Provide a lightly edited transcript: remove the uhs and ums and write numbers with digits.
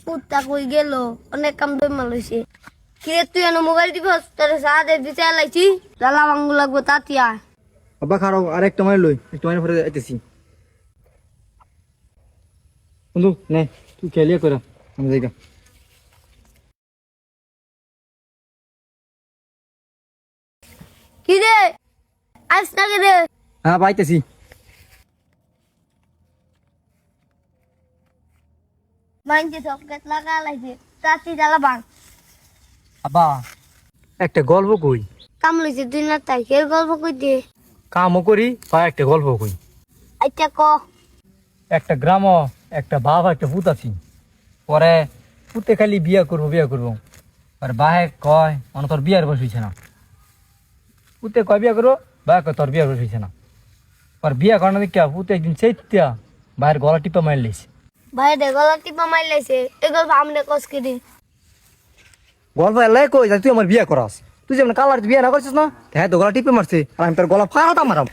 কুত্তা কই গেল অনেক কাম দই মালইছে কিরে তুই এনে মোবাইল দিবস তোর সাথে দিতে লাইছি জ্বালা ভাঙ্গু লাগবো তাতিয়া আব্বা খারাপ আর একটা মাইল লই একটু মাইল পরে আইতেছি বন্ধু নে তুই খেলিয়ে কর আমি যাইগা কিরে আইস না কিরে হ্যাঁ পাইতেছি মাইনছে সকেট লাগা লাইছে তাতি জ্বালা ভাঙ আব্বা একটা গল্প কই কাম লইছে তুই না তাই এর গল্প কই দে কামও করি বা একটা গল্প কই আচ্ছা ক একটা গ্রাম একটা বাপ একটা পুত আছি পরে পুতে খালি বিয়া করবো আর বাহে কয় মানে তোর বিয়ার বয়স হইছে না পুতে কয় বিয়া করবো বাহে কয় তোর বিয়ার বয়স হইছে না আর বিয়া করানো দেখিয়া পুতে একদিন চেতিয়া বাহের গলা টিপা মারি লাইছে ভাই দে গলা টিপা মাই লাইছে এই গল্প আমনে কস কিরে গল্প এলাই কই তুই আমার বিয়া করাস তুই যেমন কালার বিয়া না করছিস না হ্যাঁ তো গলা টিপে মারছে আর আমি তোর গলা ফাড়াটা মারাম